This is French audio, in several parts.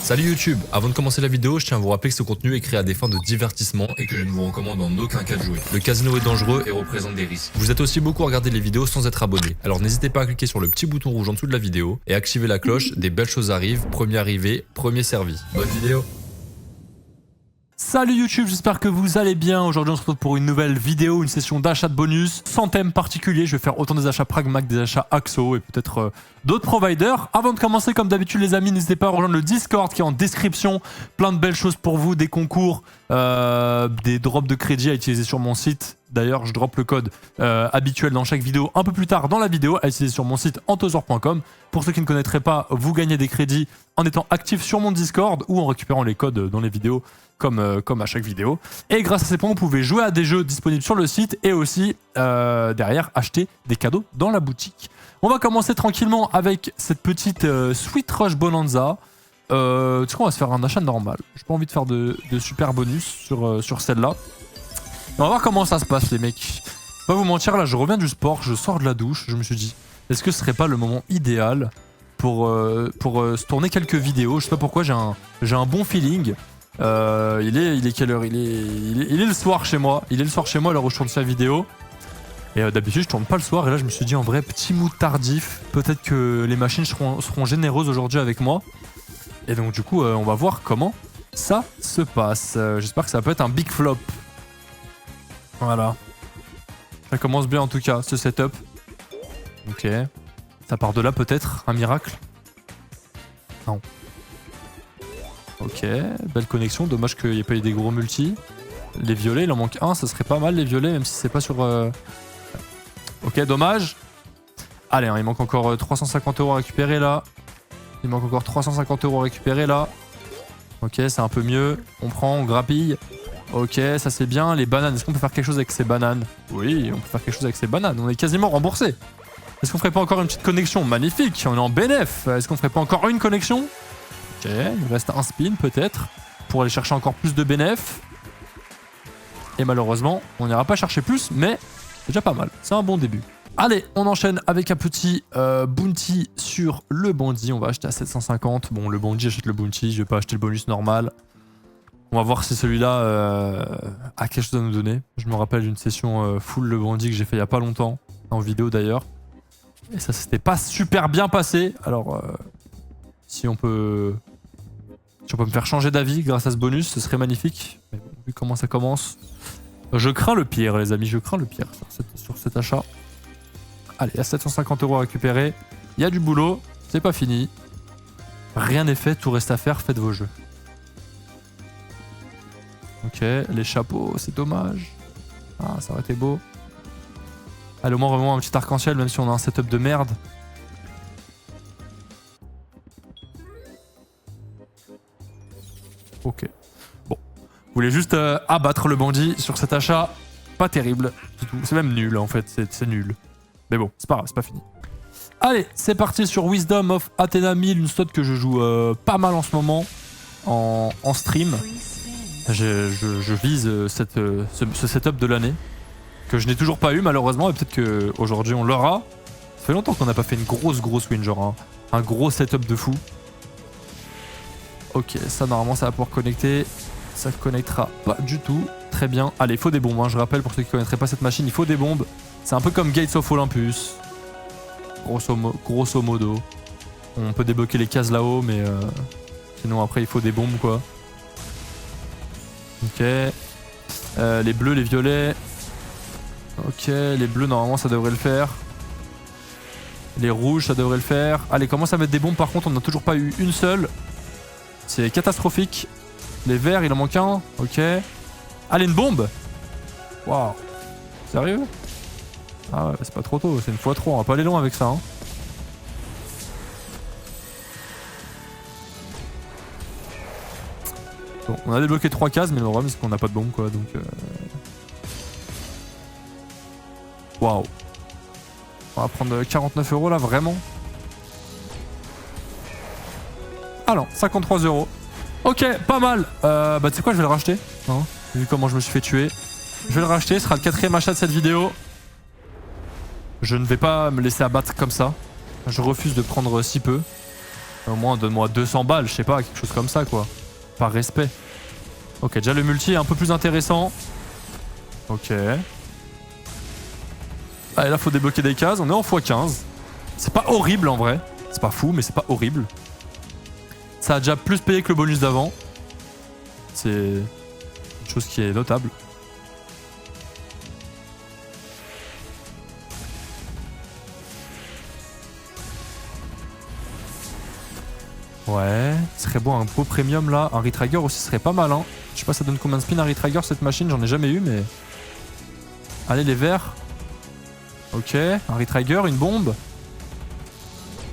Salut YouTube, avant de commencer la vidéo, je tiens à vous rappeler que ce contenu est créé à des fins de divertissement et que je ne vous recommande en aucun cas de jouer. Le casino est dangereux et représente des risques. Vous êtes aussi beaucoup à regarder les vidéos sans être abonné, alors n'hésitez pas à cliquer sur le petit bouton rouge en dessous de la vidéo et activer la cloche, des belles choses arrivent, premier arrivé, premier servi. Bonne vidéo. Salut YouTube, j'espère que vous allez bien. Aujourd'hui on se retrouve pour une nouvelle vidéo, une session d'achat de bonus sans thème particulier. Je vais faire autant des achats Pragma que des achats Axo et peut-être d'autres providers. Avant de commencer, comme d'habitude les amis, n'hésitez pas à rejoindre le Discord qui est en description. Plein de belles choses pour vous, des concours, des drops de crédit à utiliser sur mon site. D'ailleurs, je drop le code habituel dans chaque vidéo un peu plus tard dans la vidéo à utiliser sur mon site anthosor.com. Pour ceux qui ne connaîtraient pas, vous gagnez des crédits en étant actif sur mon Discord ou en récupérant les codes dans les vidéos comme à chaque vidéo. Et grâce à ces points, vous pouvez jouer à des jeux disponibles sur le site et aussi derrière acheter des cadeaux dans la boutique. On va commencer tranquillement avec cette petite Sweet Rush Bonanza. Tu sais qu'on va se faire un achat normal. J'ai pas envie de faire de super bonus sur celle-là. On va voir comment ça se passe les mecs. Pas vous mentir, là je reviens du sport, je sors de la douche, je me suis dit, est-ce que ce serait pas le moment idéal pour se tourner quelques vidéos? Je sais pas pourquoi, j'ai un bon feeling. Il est quelle heure? Il est le soir chez moi. Il est le soir chez moi à l'heure où je tourne cette vidéo. Et d'habitude je tourne pas le soir et là je me suis dit en vrai petit mood tardif. Peut-être que les machines seront généreuses aujourd'hui avec moi. Et donc du coup on va voir comment ça se passe. J'espère que ça peut être un big flop. Voilà. Ça commence bien en tout cas, ce setup. Ok. Ça part de là peut-être, un miracle. Non. Ok, belle connexion. Dommage qu'il n'y ait pas eu des gros multis. Les violets, il en manque un, ça serait pas mal les violets, même si c'est pas sur... Ok, dommage. Allez, hein, il manque encore 350 € à récupérer là. Il manque encore 350 € à récupérer là. Ok, c'est un peu mieux. On prend, on grappille. Ok, ça c'est bien. Les bananes, est-ce qu'on peut faire quelque chose avec ces bananes? Oui, on peut faire quelque chose avec ces bananes. On est quasiment remboursé. Est-ce qu'on ferait pas encore une petite connexion? Magnifique, on est en bénéf. Est-ce qu'on ferait pas encore une connexion? Ok, il nous reste un spin peut-être pour aller chercher encore plus de bénéf. Et malheureusement, on n'ira pas chercher plus, mais c'est déjà pas mal. C'est un bon début. Allez, on enchaîne avec un petit bounty sur le bandit. On va acheter à 750. Bon, le bandit, j'achète le bounty. Je vais pas acheter le bonus normal. On va voir si celui-là a quelque chose à nous donner. Je me rappelle d'une session full le bandit que j'ai fait il y a pas longtemps, en vidéo d'ailleurs. Et ça s'était pas super bien passé. Alors, si on peut me faire changer d'avis grâce à ce bonus, ce serait magnifique. Mais bon, vu comment ça commence, je crains le pire les amis, je crains le pire sur cet achat. Allez, il y a 750 € à récupérer. Il y a du boulot, c'est pas fini. Rien n'est fait, tout reste à faire, faites vos jeux. Ok, les chapeaux, c'est dommage. Ah, ça aurait été beau. Allez, au moins vraiment un petit arc-en-ciel, même si on a un setup de merde. Ok. Bon. Vous voulez juste abattre le bandit sur cet achat. Pas terrible du tout. C'est même nul en fait, c'est nul. Mais bon, c'est pas grave, c'est pas fini. Allez, c'est parti sur Wisdom of Athena 1000, une slot que je joue pas mal en ce moment en stream. Je vise ce setup de l'année que je n'ai toujours pas eu malheureusement et peut-être qu'aujourd'hui on l'aura. Ça fait longtemps qu'on n'a pas fait une grosse win, genre un gros setup de fou. Ok, ça normalement ça va pouvoir connecter. Ça ne connectera pas du tout. Très bien. Allez, il faut des bombes, hein. Je rappelle pour ceux qui ne connaîtraient pas cette machine, il faut des bombes. C'est un peu comme Gates of Olympus. Grosso modo. On peut débloquer les cases là-haut, mais sinon après il faut des bombes quoi. Ok. Les bleus, les violets. Ok, les bleus normalement ça devrait le faire. Les rouges ça devrait le faire. Allez, commence à mettre des bombes par contre, on n'a toujours pas eu une seule. C'est catastrophique. Les verts, il en manque un. Ok. Allez, une bombe. Waouh. Sérieux? Ah ouais, c'est pas trop tôt, c'est une x3, on va pas aller loin avec ça. Hein. Bon, on a débloqué 3 cases, mais le problème c'est qu'on n'a pas de bombe quoi, donc... Waouh. On va prendre 49 € là, vraiment. Ah non, 53 €. Ok, pas mal. Bah tu sais quoi, je vais le racheter. Hein, vu comment je me suis fait tuer. Je vais le racheter, ce sera le 4e achat de cette vidéo. Je ne vais pas me laisser abattre comme ça. Je refuse de prendre si peu. Au moins, donne-moi 200 balles, je sais pas, quelque chose comme ça, quoi. Par respect. Ok, déjà le multi est un peu plus intéressant. Ok. Allez, là, faut débloquer des cases. On est en x15. C'est pas horrible, en vrai. C'est pas fou, mais c'est pas horrible. Ça a déjà plus payé que le bonus d'avant. C'est une chose qui est notable. Ouais, ce serait bon un beau premium là. Un retrigger aussi serait pas mal, hein. Je sais pas ça donne combien de spin un retrigger cette machine, j'en ai jamais eu mais... Allez les verts. Ok, un retrigger, une bombe.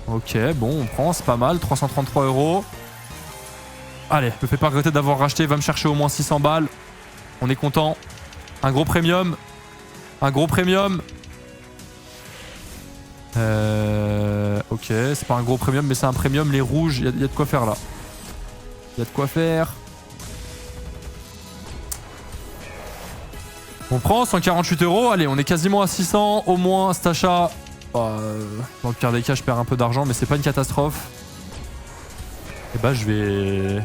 Ok, bon on prend, c'est pas mal, 333 €. Allez, me fais pas regretter d'avoir racheté, va me chercher au moins 600 balles. On est content. Un gros premium. Un gros premium. Ok, c'est pas un gros premium, mais c'est un premium. Les rouges, il y a de quoi faire là. Il y a de quoi faire. On prend 148 €. Allez, on est quasiment à 600. Au moins, cet achat. Dans le pire des cas, je perds un peu d'argent, mais c'est pas une catastrophe. Et bah, je vais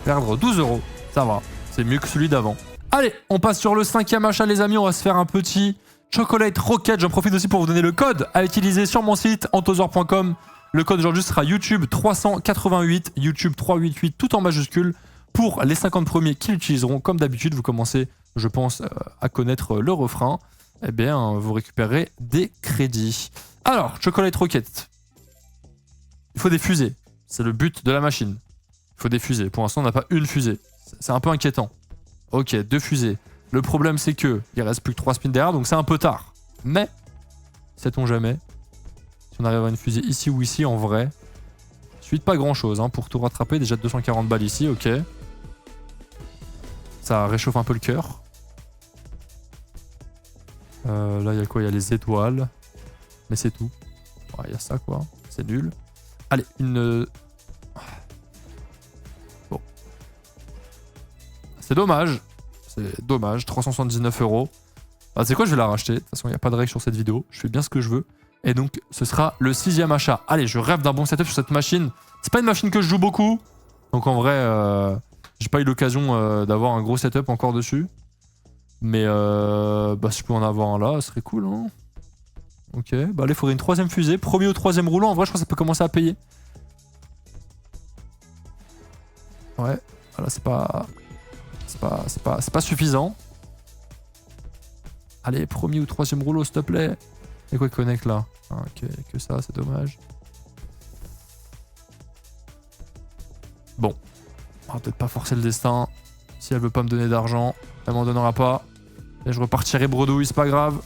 perdre 12 €. Ça va. C'est mieux que celui d'avant. Allez, on passe sur le 5e achat, les amis. On va se faire un petit Chocolate Rocket. J'en profite aussi pour vous donner le code à utiliser sur mon site antosaur.com. Le code aujourd'hui sera YouTube 388, YouTube 388, tout en majuscule. Pour les 50 premiers qui l'utiliseront, comme d'habitude, vous commencez, je pense, à connaître le refrain. Eh bien, vous récupérez des crédits. Alors, Chocolate Rocket. Il faut des fusées. C'est le but de la machine. Il faut des fusées. Pour l'instant, on n'a pas une fusée. C'est un peu inquiétant. Ok, 2 fusées. Le problème, c'est que il reste plus que 3 spins derrière, donc c'est un peu tard. Mais, sait-on jamais. Si on arrive à une fusée ici ou ici, en vrai, suite pas grand-chose hein, pour tout rattraper. Déjà 240 balles ici, ok. Ça réchauffe un peu le cœur. Là, il y a quoi? Il y a les étoiles. Mais c'est tout. Il y a ça, quoi. C'est nul. Allez, une... Bon. C'est dommage. C'est dommage. 379 €. Ah, c'est quoi? Je vais la racheter. De toute façon, il n'y a pas de règle sur cette vidéo. Je fais bien ce que je veux. Et donc, ce sera le 6e achat. Allez, je rêve d'un bon setup sur cette machine. C'est pas une machine que je joue beaucoup. Donc, en vrai, j'ai pas eu l'occasion d'avoir un gros setup encore dessus. Mais bah, si je peux en avoir un là, ce serait cool. Hein. Ok, bah là il faudrait une 3e fusée. Premier ou 3e rouleau, en vrai je crois que ça peut commencer à payer. Ouais, voilà c'est pas suffisant. Allez, premier ou 3e rouleau s'il te plaît. Et quoi connect là? Ok, que ça, c'est dommage. Bon, on va peut-être pas forcer le destin. Si elle veut pas me donner d'argent, elle m'en donnera pas. Et je repartirai bredouille, c'est pas grave.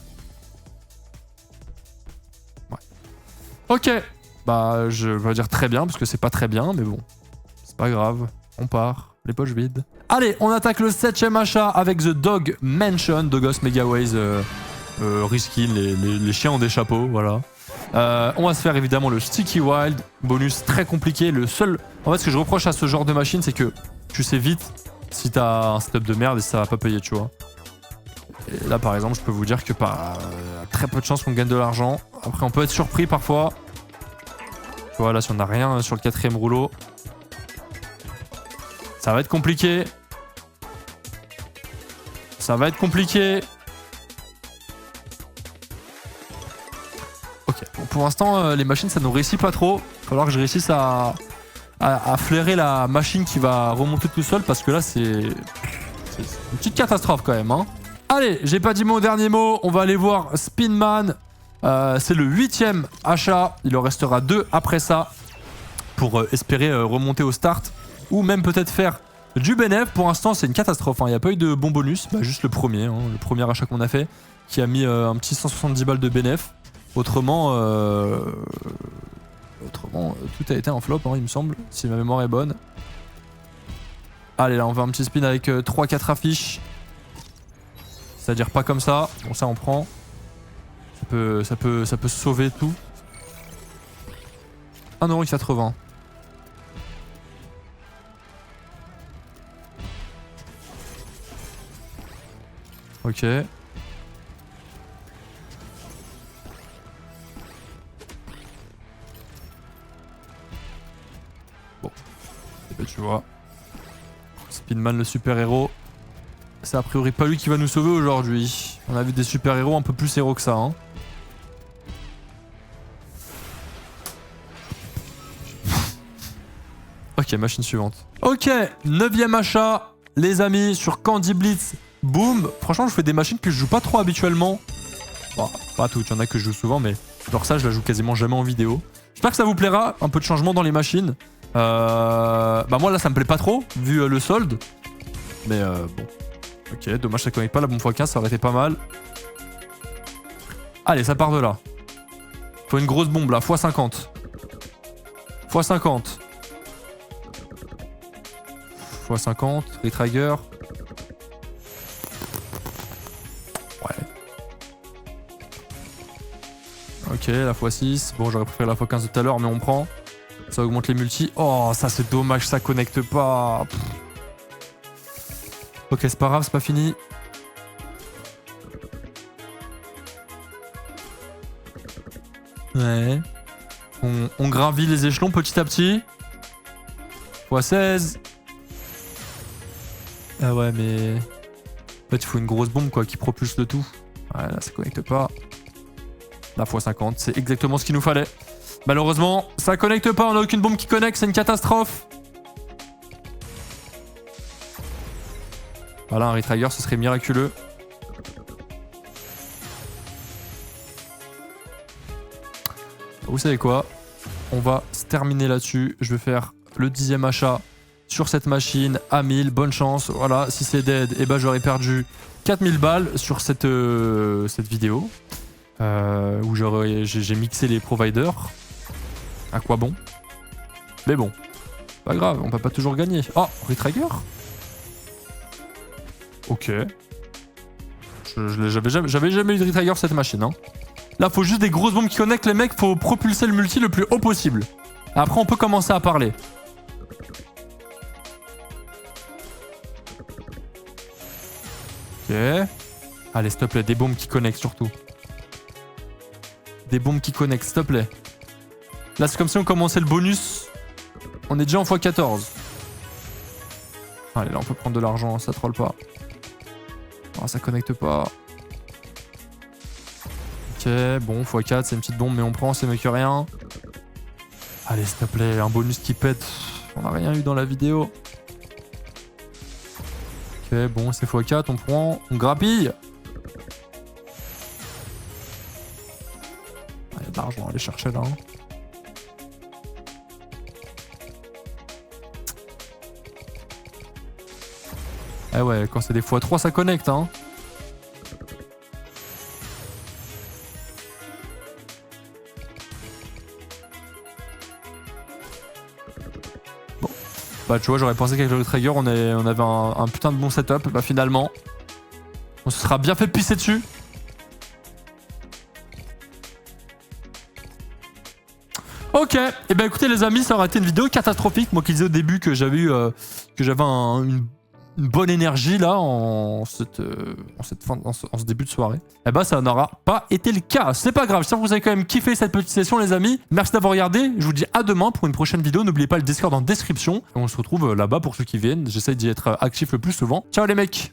Ouais. Ok. Bah, je vais dire très bien, parce que c'est pas très bien, mais bon. C'est pas grave. On part. Les poches vides. Allez, on attaque le 7e achat avec The Dog Mansion. Dogos Megaways reskin. Les chiens ont des chapeaux, voilà. On va se faire évidemment le Sticky Wild. Bonus très compliqué. Le seul... En fait, ce que je reproche à ce genre de machine, c'est que tu sais vite si t'as un setup de merde et ça va pas payer, tu vois. Et là, par exemple, je peux vous dire que par très peu de chances qu'on gagne de l'argent. Après, on peut être surpris parfois. Tu vois, là, si on n'a rien sur le 4e rouleau, ça va être compliqué. Ça va être compliqué. Ok, bon, pour l'instant, les machines, ça nous réussit pas trop. Il va falloir que je réussisse à flairer la machine qui va remonter tout seul parce que là, c'est une petite catastrophe quand même, hein. Allez, j'ai pas dit mon dernier mot, on va aller voir Spinman. C'est le 8e achat, il en restera 2 après ça pour espérer remonter au start ou même peut-être faire du bénéf. Pour l'instant, c'est une catastrophe, il n'y a pas eu de bon bonus, bah, juste le premier achat qu'on a fait qui a mis un petit 170 balles de bénéf. Autrement, tout a été un flop, il me semble, si ma mémoire est bonne. Allez, là, on va un petit spin avec 3-4 affiches. C'est-à-dire pas comme ça. Bon, ça on prend. Ça peut sauver tout. 1,80 €. Ok. vois. Speedman, le super-héros. C'est a priori pas lui qui va nous sauver aujourd'hui. On a vu des super-héros un peu plus héros que ça. Hein. Ok, machine suivante. Ok, 9ème achat, les amis, sur Candy Blitz. Boom. Franchement, je fais des machines que je joue pas trop habituellement. Bon, pas toutes, il y en a que je joue souvent, mais genre ça, je la joue quasiment jamais en vidéo. J'espère que ça vous plaira, un peu de changement dans les machines. Bah moi là, ça me plaît pas trop, vu le solde. Mais bon. Ok, dommage, ça connecte pas la bombe x15, ça aurait été pas mal. Allez, ça part de là. Faut une grosse bombe là, x50. x50. x50, Retrigger. Ouais. Ok, la x6. Bon, j'aurais préféré la x15 de tout à l'heure, mais on prend. Ça augmente les multis. Oh, ça c'est dommage, ça connecte pas. Pff. Ok, c'est pas grave, c'est pas fini. Ouais. On gravit les échelons petit à petit. x16. Ah ouais, mais... En fait, il faut une grosse bombe quoi qui propulse le tout. Ouais, là, ça connecte pas. La x50, c'est exactement ce qu'il nous fallait. Malheureusement, ça connecte pas, on n'a aucune bombe qui connecte, c'est une catastrophe. Voilà, un Retrigger, ce serait miraculeux. Vous savez quoi? On va se terminer là-dessus. Je vais faire le 10e achat sur cette machine à 1000. Bonne chance. Voilà, si c'est dead, eh ben, j'aurais perdu 4000 balles sur cette vidéo. Où j'ai mixé les providers. À quoi bon? Mais bon, pas grave, on peut pas toujours gagner. Oh, Retrigger? Ok. J'avais jamais eu de Retrigger cette machine. Hein. Là, faut juste des grosses bombes qui connectent les mecs. Faut propulser le multi le plus haut possible. Après, on peut commencer à parler. Ok. Allez, s'il te plaît, des bombes qui connectent surtout. Des bombes qui connectent, s'il te plaît. Là, c'est comme si on commençait le bonus. On est déjà en x14. Allez, là, on peut prendre de l'argent, ça troll pas. Oh, ça connecte pas. Ok, bon, x4, c'est une petite bombe, mais on prend, c'est mieux que rien. Allez, s'il te plaît, un bonus qui pète. On n'a rien eu dans la vidéo. Ok, bon, c'est x4, on prend, on grappille. Il y a de l'argent à aller chercher là. Hein. Eh ouais, quand c'est des x3, ça connecte, hein. Bon. Bah, tu vois, j'aurais pensé qu'avec le Retrigger, on avait un putain de bon setup. Bah, finalement, on se sera bien fait pisser dessus. Ok, et ben écoutez les amis, ça aurait été une vidéo catastrophique. Moi qui disais au début que j'avais eu une bonne énergie là en ce début de soirée. Eh ben ça n'aura pas été le cas. C'est pas grave, j'espère que vous avez quand même kiffé cette petite session les amis. Merci d'avoir regardé. Je vous dis à demain pour une prochaine vidéo. N'oubliez pas le Discord en description. Et on se retrouve là-bas pour ceux qui viennent. J'essaie d'y être actif le plus souvent. Ciao les mecs.